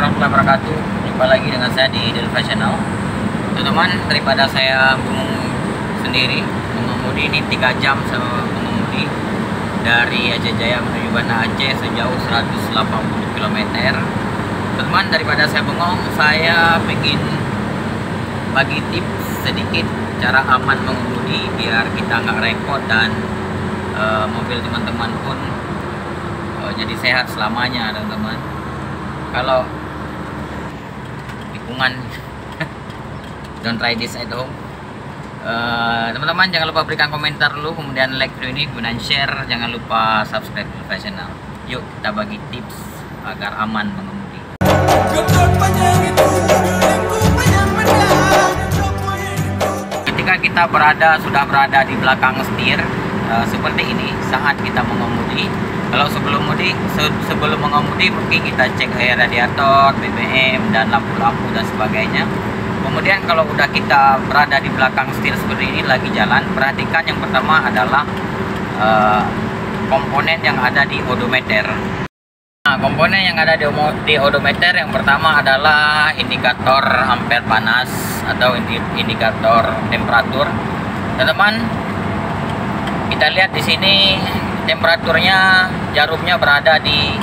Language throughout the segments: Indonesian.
warahmatullahi wabarakatuh. Jumpa lagi dengan saya di Delva Channel. Teman-teman, daripada saya sendiri mengemudi ini 3 jam saya mengemudi dari Aceh Jaya menuju Banda Aceh sejauh 180 km. Teman-teman, daripada saya bengong, saya ingin bagi tips sedikit cara aman mengemudi biar kita nggak repot dan mobil teman-teman pun jadi sehat selamanya, teman-teman. Kalau tikungan don't try this at home. Teman-teman, jangan lupa berikan komentar dulu, kemudian like video ini, kemudian share. Jangan lupa subscribe Delva Channel. Yuk kita bagi tips agar aman mengemudi. Ketika kita sudah berada di belakang setir seperti ini saat kita mengemudi. Kalau sebelum mengemudi mungkin kita cek air radiator, BBM, dan lampu-lampu dan sebagainya. Kemudian kalau udah kita berada di belakang setir seperti ini lagi jalan, perhatikan yang pertama adalah komponen yang ada di odometer. Nah, komponen yang ada di odometer yang pertama adalah indikator ampere panas atau indikator temperatur. Teman-teman, kita lihat di sini temperaturnya, jarumnya berada di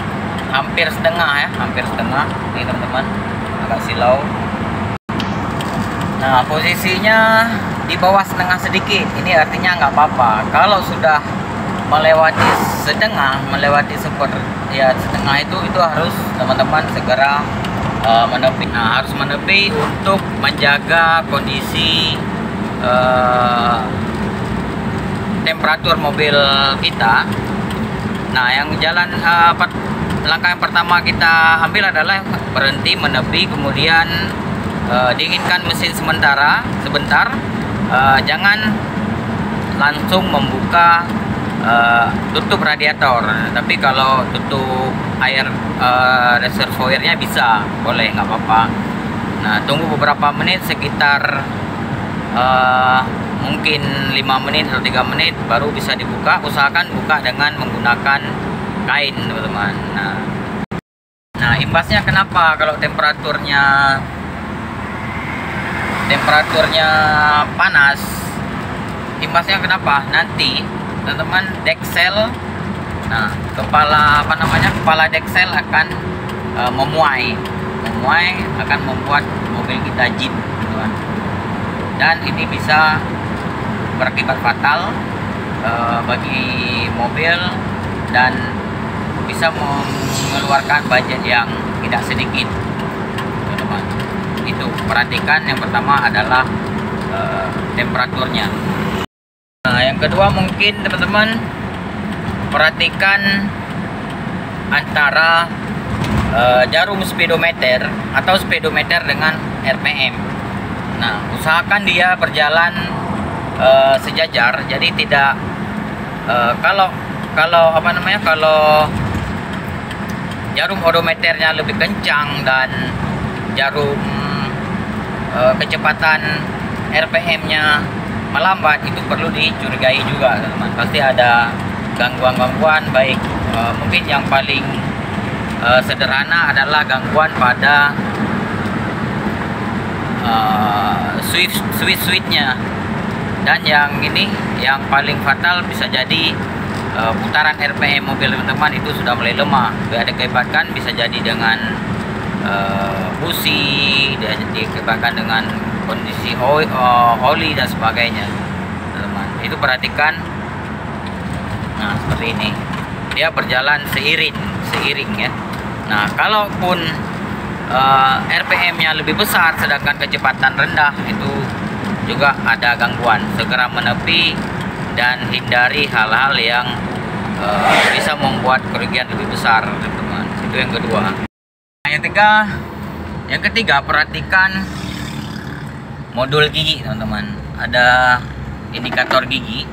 hampir setengah ya, hampir setengah. Ini teman-teman, agak silau. Nah, posisinya di bawah setengah sedikit. Ini artinya nggak apa-apa. Kalau sudah melewati setengah, setengah itu harus teman-teman segera menepi. Nah, harus menepi untuk menjaga kondisi temperatur mobil kita. Nah, langkah yang pertama kita ambil adalah berhenti, menepi, kemudian dinginkan mesin sebentar. Jangan langsung membuka tutup radiator, tapi kalau tutup air reservoirnya bisa, boleh, nggak apa-apa. Nah, tunggu beberapa menit, sekitar mungkin 5 menit atau 3 menit baru bisa dibuka. Usahakan buka dengan menggunakan kain, teman-teman. Nah, imbasnya kenapa kalau temperaturnya panas? Imbasnya kenapa? Nanti teman-teman deksel, kepala deksel akan memuai akan membuat mobil kita jip, teman. Dan ini bisa berakibat fatal bagi mobil dan bisa mengeluarkan budget yang tidak sedikit, teman-teman. Itu perhatikan, yang pertama adalah temperaturnya. Nah, yang kedua mungkin teman-teman perhatikan antara jarum speedometer atau speedometer dengan RPM. Nah, usahakan dia berjalan sejajar, jadi tidak kalau jarum odometernya lebih kencang dan jarum kecepatan RPM-nya melambat, itu perlu dicurigai juga, teman-teman. Pasti ada gangguan-gangguan, baik mungkin yang paling sederhana adalah gangguan pada switch-nya. Dan yang paling fatal bisa jadi putaran RPM mobil teman-teman itu sudah mulai lemah. Diakibatkan bisa jadi dengan busi, diakibatkan dengan kondisi oli dan sebagainya, teman-teman. Itu perhatikan. Nah, seperti ini dia berjalan seiring ya. Nah, kalaupun RPM-nya lebih besar sedangkan kecepatan rendah, itu juga ada gangguan. Segera menepi dan hindari hal-hal yang bisa membuat kerugian lebih besar, teman-teman. Itu yang kedua. Yang ketiga perhatikan modul gigi, teman-teman. Ada indikator gigi.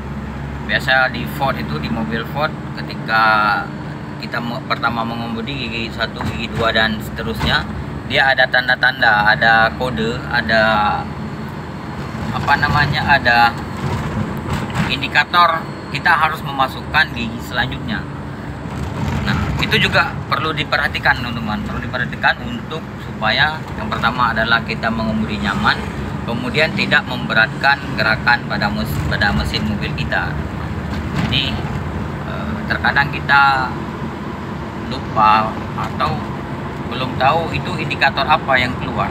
Biasa di Ford itu, di mobil Ford, ketika kita pertama mengemudi gigi 1, gigi 2 dan seterusnya, dia ada tanda-tanda, ada kode, ada ada indikator kita harus memasukkan gigi selanjutnya. Nah, itu juga perlu diperhatikan teman-teman, perlu diperhatikan untuk supaya yang pertama adalah kita mengemudi nyaman, kemudian tidak memberatkan gerakan pada mesin mobil kita. Jadi terkadang kita lupa atau belum tahu itu indikator apa yang keluar.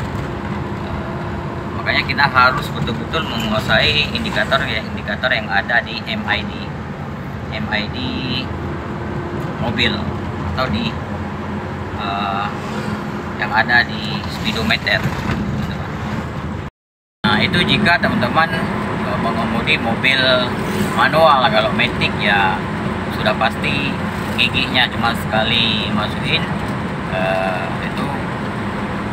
Makanya kita harus betul-betul menguasai indikator yang ada di MID mobil atau di yang ada di speedometer. Nah, itu jika teman-teman mengemudi mobil manual. Kalau matic ya sudah pasti giginya cuma sekali masukin, itu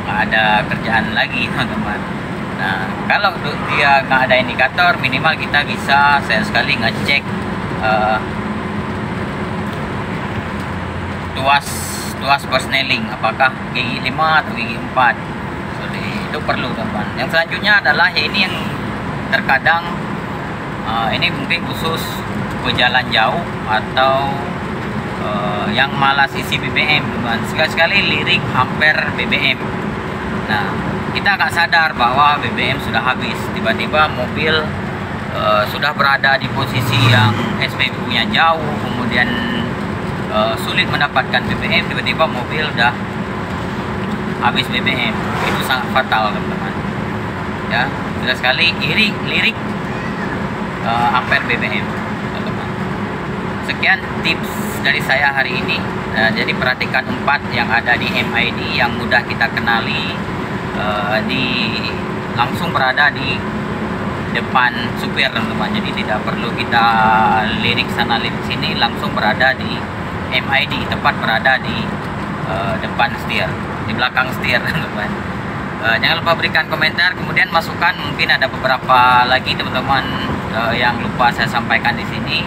nggak ada kerjaan lagi teman-teman. Nah, kalau dia nggak ada indikator, minimal kita bisa sekali ngecek tuas persneling, apakah gigi 5 atau gigi 4. Jadi itu perlu teman. Yang selanjutnya adalah ini yang terkadang ini mungkin khusus pejalan jauh atau yang malas isi BBM teman. Sekali-sekali lirik ampere BBM. Nah, kita nggak sadar bahwa BBM sudah habis. Tiba-tiba mobil sudah berada di posisi yang SPBU-nya jauh, kemudian sulit mendapatkan BBM, tiba-tiba mobil udah habis BBM. Itu sangat fatal teman-teman. Ya, sudah sekali lirik ampere BBM teman-teman. Sekian tips dari saya hari ini. Jadi perhatikan 4 yang ada di MID yang mudah kita kenali, langsung berada di depan supir teman-teman. Jadi tidak perlu kita lirik sana lirik sini, langsung berada di MID, tepat berada di depan setir, di belakang setir teman-teman. Jangan lupa berikan komentar, kemudian masukan, mungkin ada beberapa lagi teman-teman yang lupa saya sampaikan di sini.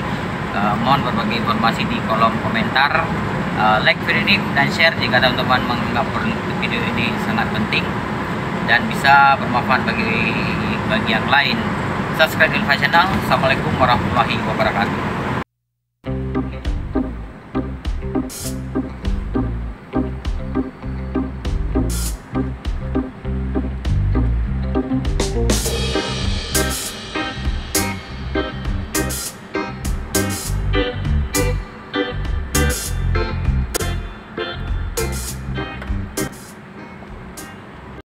Mohon berbagi informasi di kolom komentar. Like video ini dan share jika teman-teman menganggap video ini sangat penting dan bisa bermanfaat bagi yang lain. Subscribe di channel. Assalamualaikum warahmatullahi wabarakatuh.